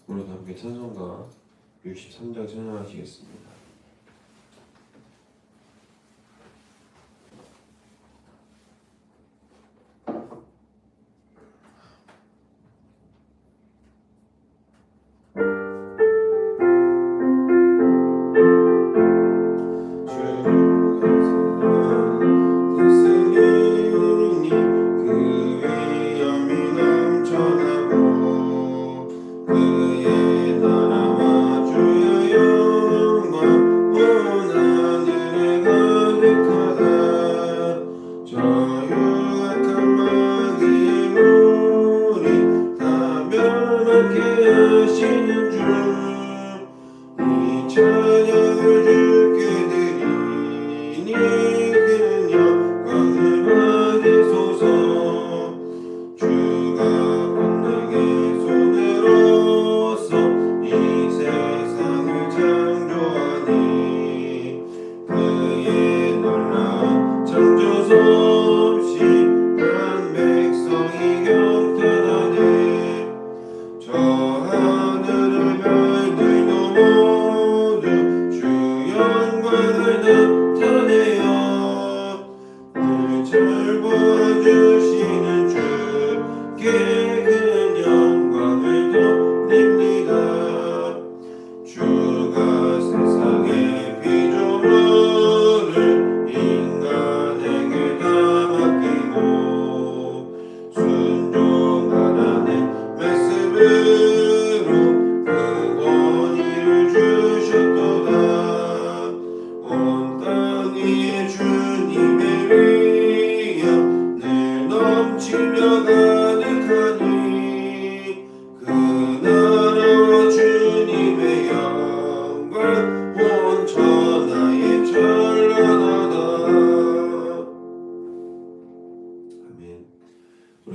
오늘 함께 찬송가 63장 찬양하시겠습니다.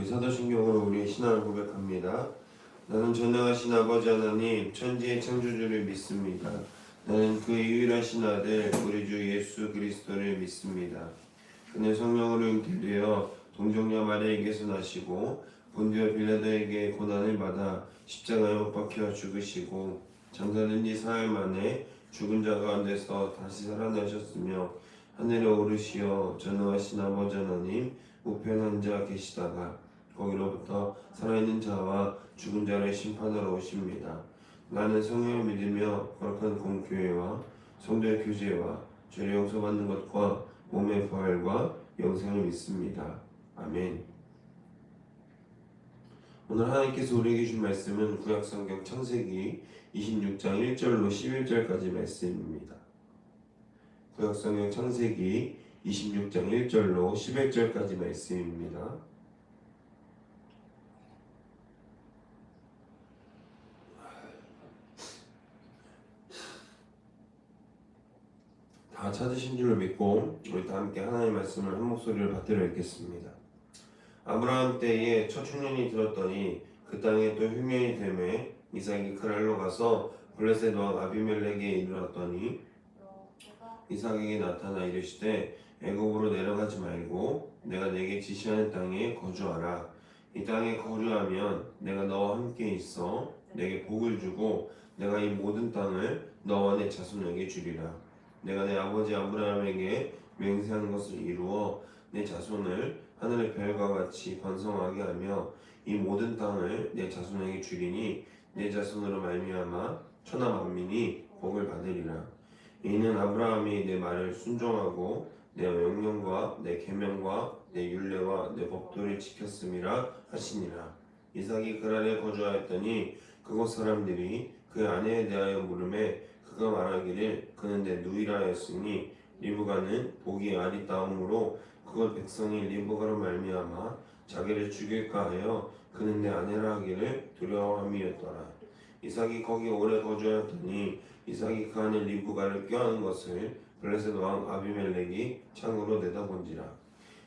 사도신경으로 우리의 신앙을 고백합니다. 나는 전능하신 아버지 하나님 천지의 창조주를 믿습니다. 나는 그의 유일하신 아들 우리 주 예수 그리스도를 믿습니다. 그는 성령으로 잉태되어 동정녀 마리아에게서 나시고 본디오 빌라도에게 고난을 받아 십자가에 못 박혀 죽으시고 장사된 지 사흘 만에 죽은 자 가운데서 다시 살아나셨으며 하늘에 오르시어 전능하신 아버지 하나님 우편 앉아 계시다가 거기로부터 살아있는 자와 죽은 자를 심판하러 오십니다. 나는 성령을 믿으며 거룩한 공교회와 성도의 교제와 죄를 용서받는 것과 몸의 부활과 영생을 믿습니다. 아멘. 오늘 하나님께서 우리에게 주신 말씀은 구약성경 창세기 26장 1절로 11절까지 말씀입니다. 구약성경 창세기 26장 1절로 11절까지 말씀입니다. 다 찾으신 줄을 믿고 우리 다 함께 하나님의 말씀을 한 목소리를 받들어 읽겠습니다. 아브라함 때에 첫 흉년이 들었더니 그 땅에 또 흉년이 되매 이삭이 그랄로 가서 블레셋 왕 아비멜렉에 이르렀더니 이삭에게 나타나 이르시되 애굽으로 내려가지 말고 내가 내게 지시하는 땅에 거주하라. 이 땅에 거주하면 내가 너와 함께 있어 내게 복을 주고 내가 이 모든 땅을 너와 내 자손에게 주리라. 내가 내 아버지 아브라함에게 맹세한 것을 이루어 내 자손을 하늘의 별과 같이 번성하게 하며 이 모든 땅을 내 자손에게 주리니 내 자손으로 말미암아 천하 만민이 복을 받으리라. 이는 아브라함이 내 말을 순종하고 내 명령과 내 계명과 내 율례와 내 법도를 지켰음이라 하시니라. 이삭이 그랄에 거주하였더니 그곳 사람들이 그 아내에 대하여 물음에 그가 말하기를 그는 내 누이라였으니 리브가는 보기에 아리따움으로 그곳 백성이 리브가로 말미암아 자기를 죽일까 하여 그는 내 아내라 하기를 두려워함이었더라. 이삭이 거기 오래 거주하였더니 이삭이 그 안에 리브가를 껴안은 것을 블레셋 왕 아비멜렉이 창으로 내다본지라.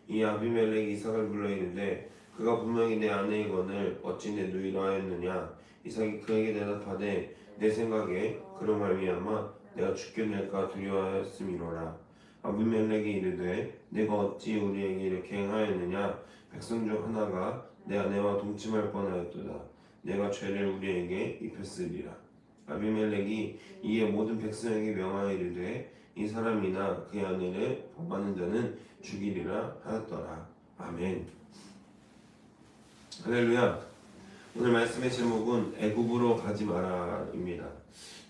이 아비멜렉이 이삭을 불러 이르되 그가 분명히 내 아내이거늘 어찌 내 누이라 하였느냐. 이삭이 그에게 대답하되 내 생각에 그로 말미암아 내가 죽겠을까 두려워하였음이로라. 아비멜렉이 이르되 내가 어찌 우리에게 이렇게 행하였느냐. 백성 중 하나가 내 아내와 동침할 뻔하였도다. 내가 죄를 우리에게 입혔으리라. 아비멜렉이 이에 모든 백성에게 명하여 이르되 이 사람이나 그의 아내를 범하는 자는 죽이리라 하였더라. 아멘. 할렐루야. 오늘 말씀의 제목은 애굽으로 가지 마라입니다.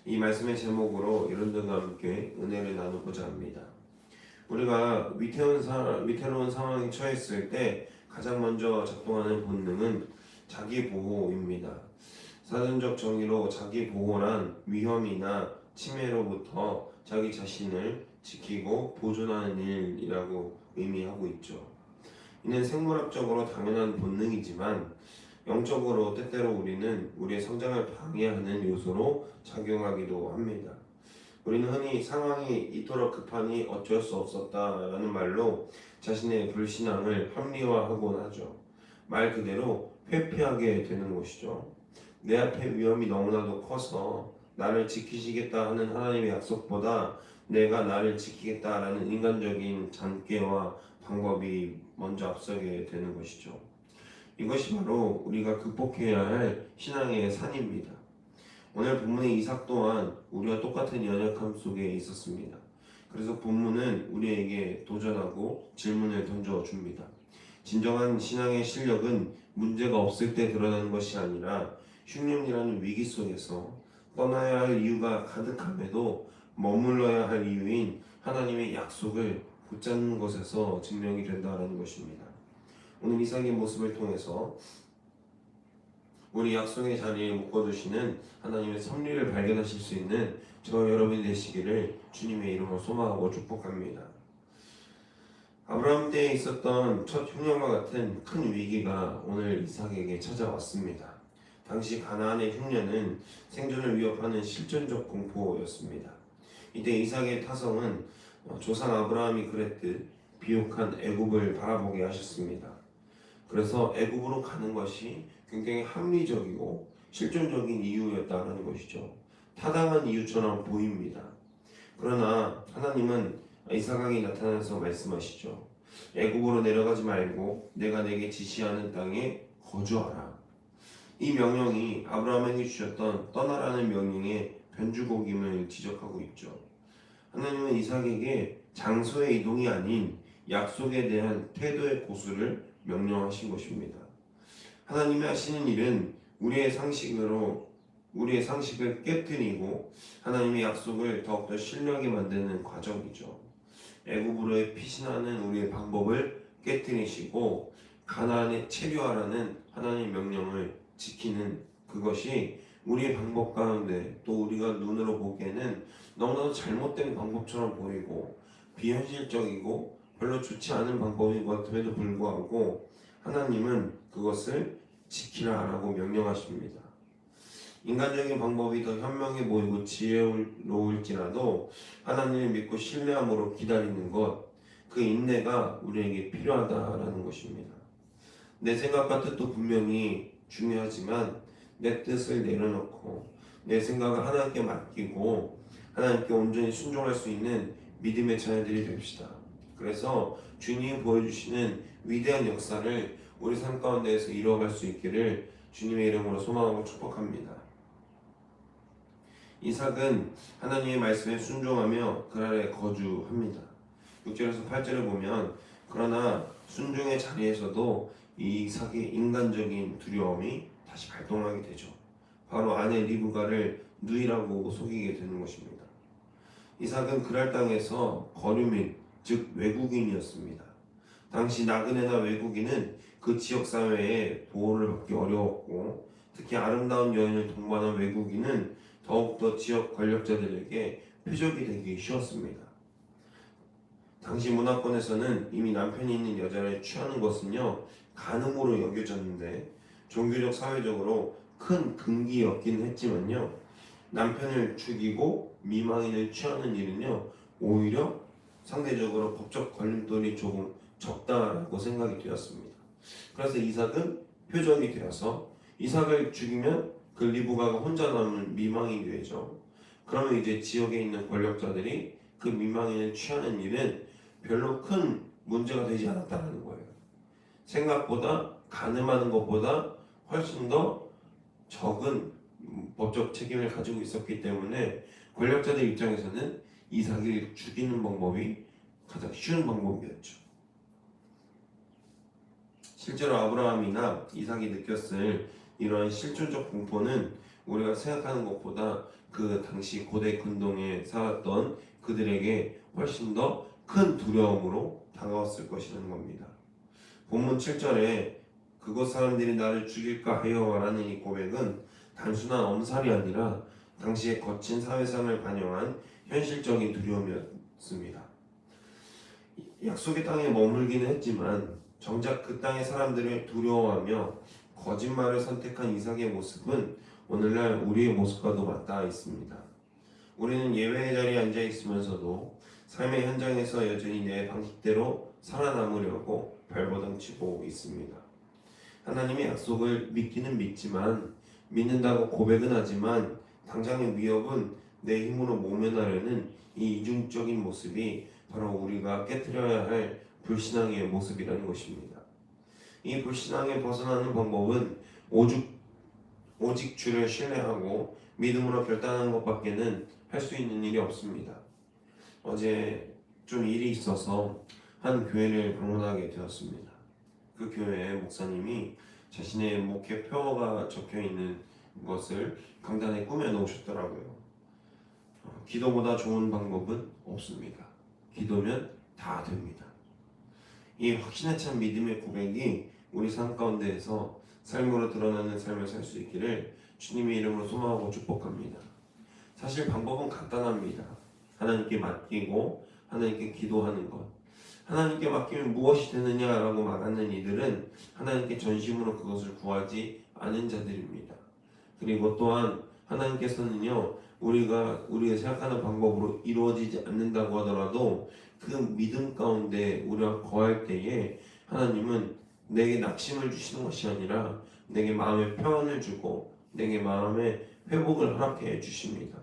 이 말씀의 제목으로 여러분들과 함께 은혜를 나누고자 합니다. 우리가 위태로운 상황에 처했을 때 가장 먼저 작동하는 본능은 자기 보호입니다. 사전적 정의로 자기 보호란 위험이나 침해로부터 자기 자신을 지키고 보존하는 일이라고 의미하고 있죠. 이는 생물학적으로 당연한 본능이지만 영적으로 때때로 우리는 우리의 성장을 방해하는 요소로 작용하기도 합니다. 우리는 흔히 상황이 이토록 급하니 어쩔 수 없었다라는 말로 자신의 불신앙을 합리화하곤 하죠. 말 그대로 회피하게 되는 것이죠. 내 앞에 위험이 너무나도 커서 나를 지키시겠다 하는 하나님의 약속보다 내가 나를 지키겠다라는 인간적인 잔꾀와 방법이 먼저 앞서게 되는 것이죠. 이것이 바로 우리가 극복해야 할 신앙의 산입니다. 오늘 본문의 이삭 또한 우리와 똑같은 연약함 속에 있었습니다. 그래서 본문은 우리에게 도전하고 질문을 던져줍니다. 진정한 신앙의 실력은 문제가 없을 때 드러나는 것이 아니라 흉년이라는 위기 속에서 떠나야 할 이유가 가득함에도 머물러야 할 이유인 하나님의 약속을 붙잡는 것에서 증명이 된다는 것입니다. 오늘 이삭의 모습을 통해서 우리 약속의 자리에 묶어두시는 하나님의 섭리를 발견하실 수 있는 저와 여러분이 되시기를 주님의 이름으로 소망하고 축복합니다. 아브라함 때에 있었던 첫 흉년과 같은 큰 위기가 오늘 이삭에게 찾아왔습니다. 당시 가나안의 흉년은 생존을 위협하는 실존적 공포였습니다. 이때 이삭의 타성은 조상 아브라함이 그랬듯 비옥한 애굽을 바라보게 하셨습니다. 그래서 애굽으로 가는 것이 굉장히 합리적이고 실존적인 이유였다는 것이죠. 타당한 이유처럼 보입니다. 그러나 하나님은 이삭에게 나타나서 말씀하시죠. 애굽으로 내려가지 말고 내가 내게 지시하는 땅에 거주하라. 이 명령이 아브라함에게 주셨던 떠나라는 명령의 변주곡임을 지적하고 있죠. 하나님은 이삭에게 장소의 이동이 아닌 약속에 대한 태도의 고수를 명령하신 것입니다. 하나님이 하시는 일은 우리의 상식을 깨뜨리고 하나님의 약속을 더욱더 신뢰하게 만드는 과정이죠. 애굽으로의 피신하는 우리의 방법을 깨뜨리시고 가나안에 체류하라는 하나님의 명령을 지키는 그것이 우리의 방법 가운데 또 우리가 눈으로 보기에는 너무나도 잘못된 방법처럼 보이고 비현실적이고 별로 좋지 않은 방법인 것 같음에도 불구하고 하나님은 그것을 지키라라고 명령하십니다. 인간적인 방법이 더 현명해 보이고 지혜로울지라도 하나님을 믿고 신뢰함으로 기다리는 것, 그 인내가 우리에게 필요하다라는 것입니다. 내 생각과 뜻도 분명히 중요하지만 내 뜻을 내려놓고 내 생각을 하나님께 맡기고 하나님께 온전히 순종할 수 있는 믿음의 자녀들이 됩시다. 그래서 주님이 보여주시는 위대한 역사를 우리 삶 가운데에서 이루어갈 수 있기를 주님의 이름으로 소망하고 축복합니다. 이삭은 하나님의 말씀에 순종하며 그 아래 거주합니다. 6절에서 8절을 보면 그러나 순종의 자리에서도 이 이삭의 인간적인 두려움이 다시 발동하게 되죠. 바로 아내 리브가를 누이라고 속이게 되는 것입니다. 이삭은 그랄 땅에서 거류민, 즉 외국인이었습니다. 당시 나그네나 외국인은 그 지역 사회에 보호를 받기 어려웠고 특히 아름다운 여인을 동반한 외국인은 더욱더 지역 권력자들에게 표적이 되기 쉬웠습니다. 당시 문화권에서는 이미 남편이 있는 여자를 취하는 것은요 간음으로 여겨졌는데 종교적 사회적으로 큰 금기였긴 했지만요 남편을 죽이고 미망인을 취하는 일은요 오히려 상대적으로 법적 걸림돌이 조금 적다라고 생각이 되었습니다. 그래서 이삭은 표적이 되어서 이삭을 죽이면 그 리브가가 혼자 남은 미망인이 되죠. 그러면 이제 지역에 있는 권력자들이 그 미망인을 취하는 일은 별로 큰 문제가 되지 않았다는 거예요. 생각보다 가늠하는 것보다 훨씬 더 적은 법적 책임을 가지고 있었기 때문에 권력자들 입장에서는 이삭을 죽이는 방법이 가장 쉬운 방법이었죠. 실제로 아브라함이나 이삭이 느꼈을 이러한 실존적 공포는 우리가 생각하는 것보다 그 당시 고대 근동에 살았던 그들에게 훨씬 더 큰 두려움으로 다가왔을 것이라는 겁니다. 본문 7절에 그곳 사람들이 나를 죽일까 하여 라는 이 고백은 단순한 엄살이 아니라 당시의 거친 사회상을 반영한 현실적인 두려움이었습니다. 약속의 땅에 머물기는 했지만 정작 그 땅의 사람들을 두려워하며 거짓말을 선택한 이삭의 모습은 오늘날 우리의 모습과도 맞닿아 있습니다. 우리는 예배의 자리에 앉아 있으면서도 삶의 현장에서 여전히 내 방식대로 살아남으려고 발버둥치고 있습니다. 하나님의 약속을 믿기는 믿지만 믿는다고 고백은 하지만 당장의 위협은 내 힘으로 모면하려는 이 이중적인 모습이 바로 우리가 깨트려야 할 불신앙의 모습이라는 것입니다. 이 불신앙에 벗어나는 방법은 오직 주를 신뢰하고 믿음으로 결단하는 것밖에는 할 수 있는 일이 없습니다. 어제 좀 일이 있어서 한 교회를 방문하게 되었습니다. 그 교회의 목사님이 자신의 목회 표어가 적혀 있는 것을 강단에 꾸며 놓으셨더라고요. 기도보다 좋은 방법은 없습니다. 기도면 다 됩니다. 이 확신에 찬 믿음의 고백이 우리 삶 가운데에서 삶으로 드러나는 삶을 살 수 있기를 주님의 이름으로 소망하고 축복합니다. 사실 방법은 간단합니다. 하나님께 맡기고 하나님께 기도하는 것. 하나님께 맡기면 무엇이 되느냐라고 말하는 이들은 하나님께 전심으로 그것을 구하지 않은 자들입니다. 그리고 또한 하나님께서는요 우리가 생각하는 방법으로 이루어지지 않는다고 하더라도 그 믿음 가운데 우리가 거할 때에 하나님은 내게 낙심을 주시는 것이 아니라 내게 마음의 평안을 주고 내게 마음의 회복을 허락해 주십니다.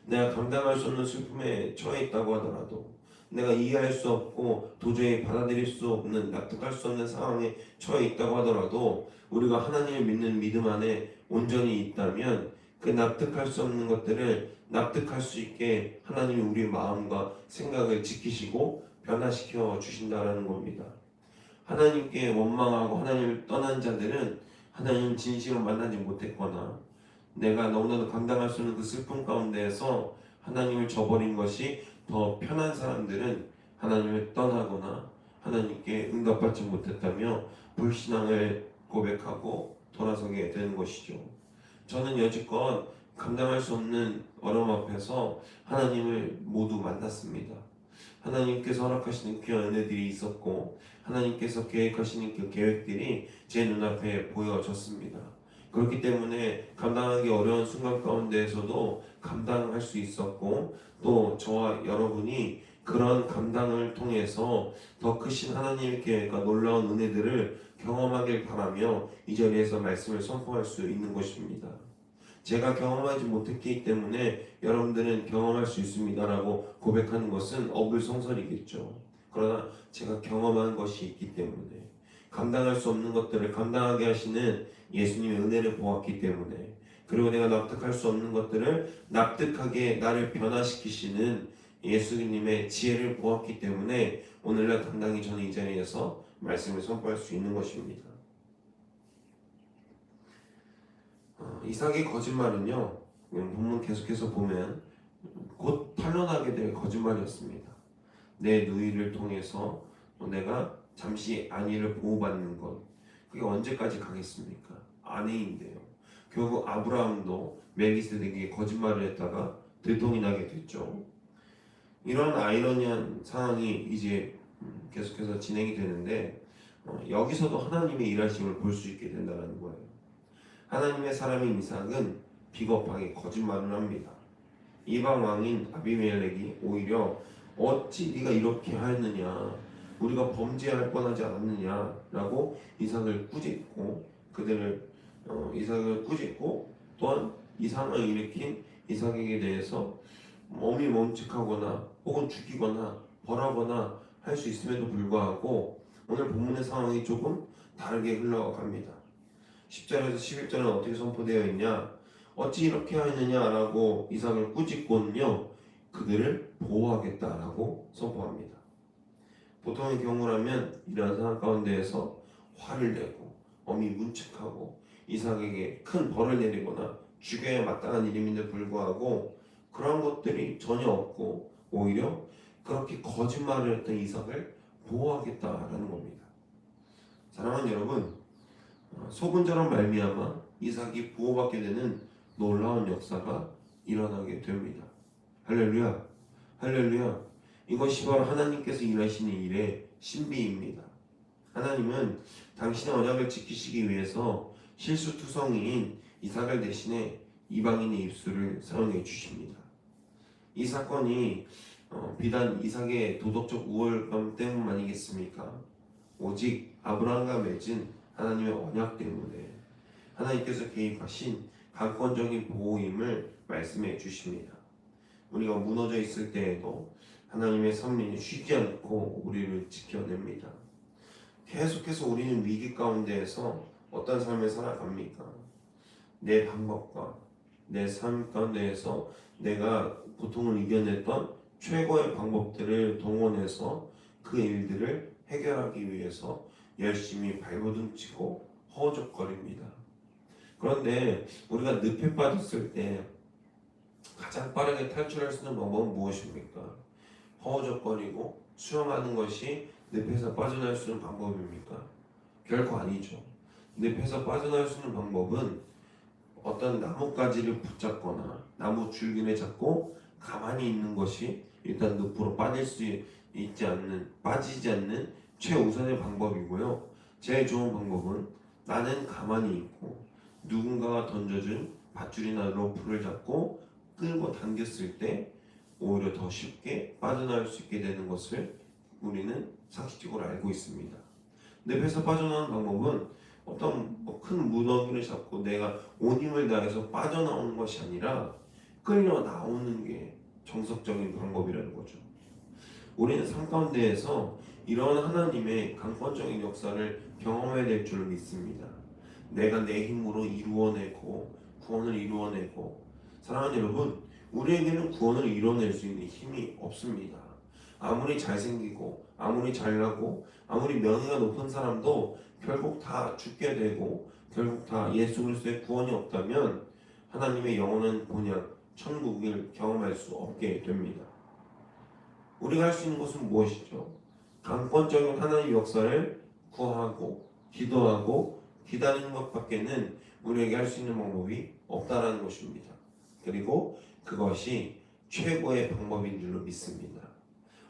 내가 감당할 수 없는 슬픔에 처해 있다고 하더라도 내가 이해할 수 없고 도저히 받아들일 수 없는 납득할 수 없는 상황에 처해 있다고 하더라도 우리가 하나님을 믿는 믿음 안에 온전히 있다면 그 납득할 수 없는 것들을 납득할 수 있게 하나님이 우리의 마음과 생각을 지키시고 변화시켜 주신다라는 겁니다. 하나님께 원망하고 하나님을 떠난 자들은 하나님을 진심으로 만나지 못했거나 내가 너무나도 감당할 수 없는 그 슬픔 가운데에서 하나님을 저버린 것이 더 편한 사람들은 하나님을 떠나거나 하나님께 응답받지 못했다며 불신앙을 고백하고 돌아서게 되는 것이죠. 저는 여지껏 감당할 수 없는 어려움 앞에서 하나님을 모두 만났습니다. 하나님께서 허락하시는 귀한 은혜들이 있었고 하나님께서 계획하시는 그 계획들이 제 눈앞에 보여졌습니다. 그렇기 때문에 감당하기 어려운 순간 가운데에서도 감당할 수 있었고 또 저와 여러분이 그런 감당을 통해서 더 크신 하나님의 계획과 놀라운 은혜들을 경험하길 바라며 이 자리에서 말씀을 선포할 수 있는 것입니다. 제가 경험하지 못했기 때문에 여러분들은 경험할 수 있습니다라고 고백하는 것은 어불성설이겠죠. 그러나 제가 경험한 것이 있기 때문에 감당할 수 없는 것들을 감당하게 하시는 예수님의 은혜를 보았기 때문에 그리고 내가 납득할 수 없는 것들을 납득하게 나를 변화시키시는 예수님의 지혜를 보았기 때문에 오늘날 당당히 저는 이 자리에서 말씀을 선포할 수 있는 것입니다. 이삭의 거짓말은요 본문 계속해서 보면 곧 탄로나게 될 거짓말이었습니다. 내 누이를 통해서 내가 잠시 안위를 보호받는 것 그게 언제까지 가겠습니까? 아내인데요. 결국 아브라함도 멜기세덱에게 거짓말을 했다가 들통이 나게 됐죠. 이런 아이러니한 상황이 이제 계속해서 진행이 되는데 여기서도 하나님의 일하심을 볼 수 있게 된다는 거예요. 하나님의 사람인 이삭은 비겁하게 거짓말을 합니다. 이방 왕인 아비멜렉이 오히려 어찌 네가 이렇게 하였느냐, 우리가 범죄할 뻔하지 않았느냐라고 이삭을 꾸짖고 이삭을 꾸짖고 또한 이 상황을 일으킨 이삭에게 대해서 몸이 멈칫하거나 혹은 죽이거나 벌하거나 할 수 있음에도 불구하고 오늘 본문의 상황이 조금 다르게 흘러갑니다. 10절에서 11절은 어떻게 선포되어 있냐? 어찌 이렇게 하느냐라고 이삭을 꾸짖고는요, 그들을 보호하겠다라고 선포합니다. 보통의 경우라면 이러한 상황 가운데에서 화를 내고 엄히 문책하고 이삭에게 큰 벌을 내리거나 죽여야 마땅한 일임에도 불구하고 그런 것들이 전혀 없고 오히려 그렇게 거짓말을 했던 이삭을 보호하겠다라는 겁니다. 사랑하는 여러분, 소근처럼 말미암아 이삭이 보호받게 되는 놀라운 역사가 일어나게 됩니다. 할렐루야, 할렐루야. 이것이 바로 하나님께서 일하시는 일의 신비입니다. 하나님은 당신의 언약을 지키시기 위해서 실수투성이인 이삭을 대신해 이방인의 입술을 사용해 주십니다. 이 사건이 비단 이삭의 도덕적 우월감 때문만이겠습니까? 오직 아브라함과 맺은 하나님의 언약 때문에 하나님께서 개입하신 강권적인 보호임을 말씀해 주십니다. 우리가 무너져 있을 때에도 하나님의 선민이 쉬지 않고 우리를 지켜냅니다. 계속해서 우리는 위기 가운데에서 어떤 삶을 살아갑니까? 내 방법과 내 삶 가운데에서 내가 고통을 이겨냈던 최고의 방법들을 동원해서 그 일들을 해결하기 위해서 열심히 발버둥치고 허우적거립니다. 그런데 우리가 늪에 빠졌을 때 가장 빠르게 탈출할 수 있는 방법은 무엇입니까? 허우적거리고 수영하는 것이 늪에서 빠져날 수 있는 방법입니까? 결코 아니죠. 늪에서 빠져날 수 있는 방법은 어떤 나뭇가지를 붙잡거나 나무 줄기를 잡고 가만히 있는 것이 일단 늪으로 빠지지 않는 최우선의 방법이고요. 제일 좋은 방법은 나는 가만히 있고 누군가가 던져준 밧줄이나 로프를 잡고 끌고 당겼을 때 오히려 더 쉽게 빠져나올 수 있게 되는 것을 우리는 상식적으로 알고 있습니다. 늪에서 빠져나오는 방법은 어떤 큰 무더기를 잡고 내가 온 힘을 다해서 빠져나오는 것이 아니라 끌려 나오는 게 정석적인 방법이라는 거죠. 우리는 삶 가운데에서 이런 하나님의 강권적인 역사를 경험해야 될 줄 믿습니다. 내가 내 힘으로 이루어내고 구원을 이루어내고, 사랑하는 여러분, 우리에게는 구원을 이뤄낼 수 있는 힘이 없습니다. 아무리 잘생기고 아무리 잘나고 아무리 명예가 높은 사람도 결국 다 죽게 되고 결국 다 예수 그리스도의 구원이 없다면 하나님의 영원한 본향 천국을 경험할 수 없게 됩니다. 우리가 할 수 있는 것은 무엇이죠? 강권적인 하나님의 역사를 구하고 기도하고 기다리는 것밖에는 우리에게 할 수 있는 방법이 없다라는 것입니다. 그리고 그것이 최고의 방법인 줄로 믿습니다.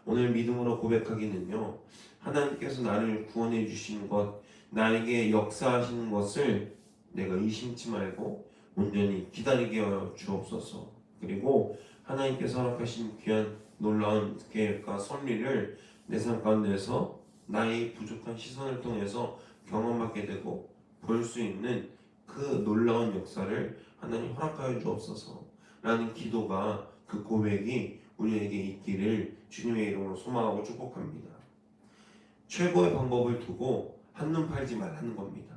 오늘 믿음으로 고백하기는요, 하나님께서 나를 구원해 주시는 것, 나에게 역사하시는 것을 내가 의심치 말고 온전히 기다리게 하여 주옵소서. 그리고 하나님께서 허락하신 귀한 놀라운 계획과 섭리를 내 삶 가운데서 나의 부족한 시선을 통해서 경험하게 되고 볼 수 있는 그 놀라운 역사를 하나님 허락하여 주옵소서 라는 기도가, 그 고백이 우리에게 있기를 주님의 이름으로 소망하고 축복합니다. 최고의 방법을 두고 한눈 팔지 말라는 겁니다.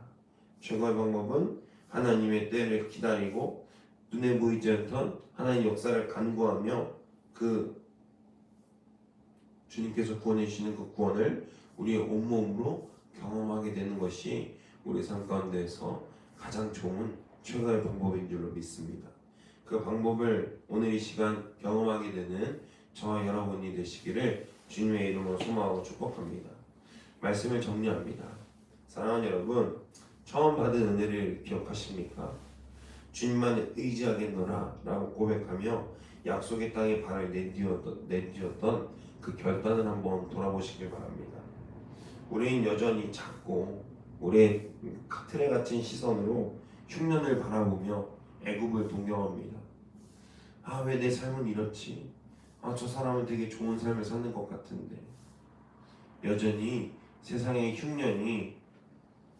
최고의 방법은 하나님의 때를 기다리고 눈에 보이지 않던 하나님의 역사를 간구하며 그 주님께서 구원해 주시는 그 구원을 우리의 온몸으로 경험하게 되는 것이 우리 삶 가운데에서 가장 좋은 최고의 방법인 줄로 믿습니다. 그 방법을 오늘 이 시간 경험하게 되는 저와 여러분이 되시기를 주님의 이름으로 소망하고 축복합니다. 말씀을 정리합니다. 사랑하는 여러분, 처음 받은 은혜를 기억하십니까? 주님만 의지하겠노라 라고 고백하며 약속의 땅에 발을 내디었던 그 결단을 한번 돌아보시길 바랍니다. 우리는 여전히 작고 우리의 틀에 갇힌 시선으로 흉년을 바라보며 애굽을 동경합니다. 왜 내 삶은 이렇지? 저 사람은 되게 좋은 삶을 사는 것 같은데. 여전히 세상의 흉년이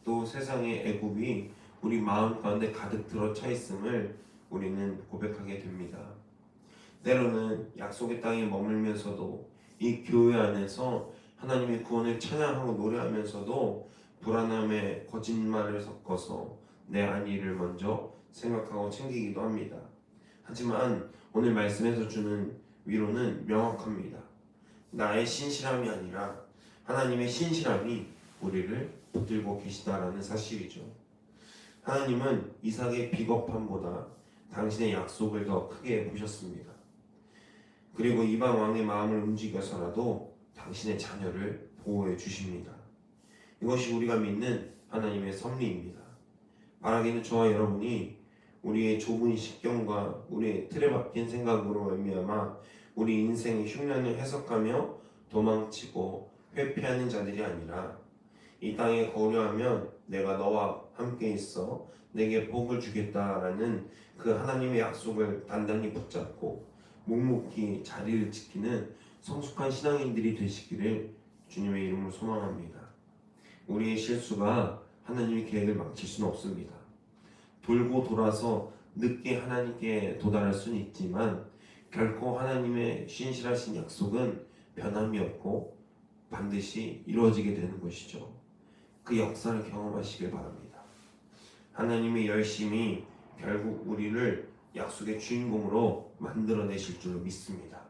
또 세상의 애굽이 우리 마음 가운데 가득 들어차 있음을 우리는 고백하게 됩니다. 때로는 약속의 땅에 머물면서도 이 교회 안에서 하나님의 구원을 찬양하고 노래하면서도 불안함에 거짓말을 섞어서 내 안위를 먼저 생각하고 챙기기도 합니다. 하지만 오늘 말씀에서 주는 위로는 명확합니다. 나의 신실함이 아니라 하나님의 신실함이 우리를 붙들고 계시다라는 사실이죠. 하나님은 이삭의 비겁함보다 당신의 약속을 더 크게 보셨습니다. 그리고 이방 왕의 마음을 움직여서라도 당신의 자녀를 보호해 주십니다. 이것이 우리가 믿는 하나님의 섭리입니다. 바라기는 저와 여러분이 우리의 좁은 식견과 우리의 틀에 박힌 생각으로 말미암아 우리 인생의 흉년을 해석하며 도망치고 회피하는 자들이 아니라 이 땅에 거류하면 내가 너와 함께 있어 내게 복을 주겠다라는 그 하나님의 약속을 단단히 붙잡고 묵묵히 자리를 지키는 성숙한 신앙인들이 되시기를 주님의 이름으로 소망합니다. 우리의 실수가 하나님의 계획을 망칠 수는 없습니다. 돌고 돌아서 늦게 하나님께 도달할 수는 있지만 결코 하나님의 신실하신 약속은 변함이 없고 반드시 이루어지게 되는 것이죠. 그 역사를 경험하시길 바랍니다. 하나님의 열심이 결국 우리를 약속의 주인공으로 만들어내실 줄로 믿습니다.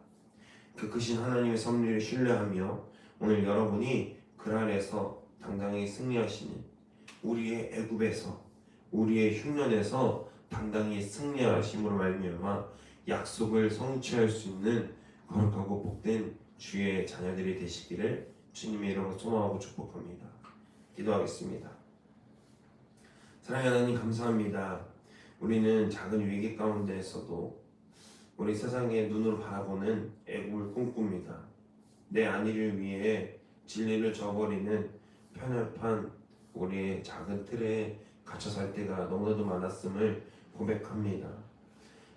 그 크신 하나님의 섭리를 신뢰하며 오늘 여러분이 그 안에서 당당히 승리하시는 우리의 애굽에서 우리의 흉년에서 당당히 승리하심으로 말미암아 약속을 성취할 수 있는 거룩하고 복된 주의 자녀들이 되시기를 주님의 이름으로 소망하고 축복합니다. 기도하겠습니다. 사랑하는 하나님 감사합니다. 우리는 작은 위기 가운데에서도 우리 세상의 눈으로 바라보는 애굽을 꿈꿉니다. 내 안위를 위해 진리를 저버리는 편협한 우리의 작은 틀에 갇혀 살 때가 너무나도 많았음을 고백합니다.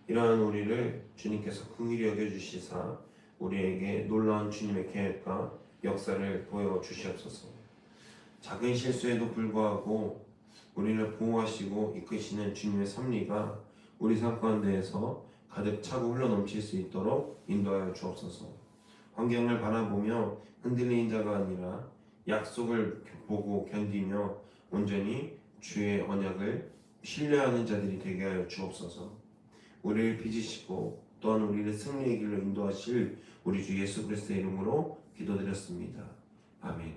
이러한 우리를 주님께서 긍휼히 여겨주시사 우리에게 놀라운 주님의 계획과 역사를 보여주시옵소서. 작은 실수에도 불구하고 우리를 보호하시고 이끄시는 주님의 섭리가 우리 삶 가운데에서 가득 차고 흘러넘칠 수 있도록 인도하여 주옵소서. 환경을 바라보며 흔들리는 자가 아니라 약속을 보고 견디며 온전히 주의 언약을 신뢰하는 자들이 되게 하여 주옵소서. 우리를 빚으시고 또한 우리를 승리의 길로 인도하실 우리 주 예수 그리스도의 이름으로 기도드렸습니다. 아멘.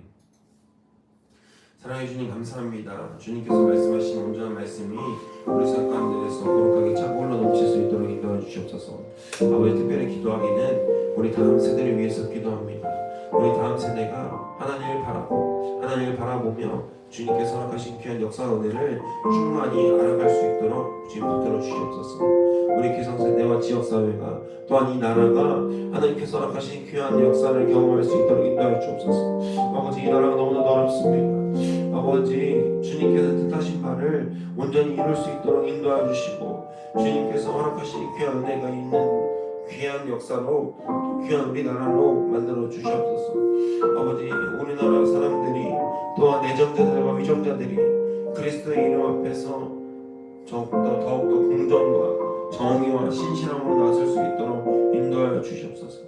사랑해 주님 감사합니다. 주님께서 말씀하신 온전한 말씀이 우리 삶 가운데서 거룩하게 차고 흘러넘칠 수 있도록 인도해 주시옵소서. 아버지 특별히 기도하기는 우리 다음 세대를 위해서 기도합니다. 우리 다음 세대가 하나님을 바라보며 주님께서 허락하신 귀한 역사 은혜를 충만히 알아갈 수 있도록 주님 붙들어 주시옵소서. 우리 기성세대와 지역사회가 또한 이 나라가 하나님께서 허락하신 귀한 역사를 경험할 수 있도록 인도하여 주옵소서. 아버지 이 나라가 너무나도 어렵습니다. 아버지 주님께서 뜻하신 바를 온전히 이룰 수 있도록 인도하여 주시고 주님께서 허락하신 귀한 은혜가 있는 귀한 역사로 또 귀한 우리나라로 만들어 주시옵소서. 아버지 우리나라 사람들이 또한 내정자들과 위정자들이 그리스도의 이름 앞에서 더욱더 공정과 정의와 신실함으로 나설 수 있도록 인도하여 주시옵소서.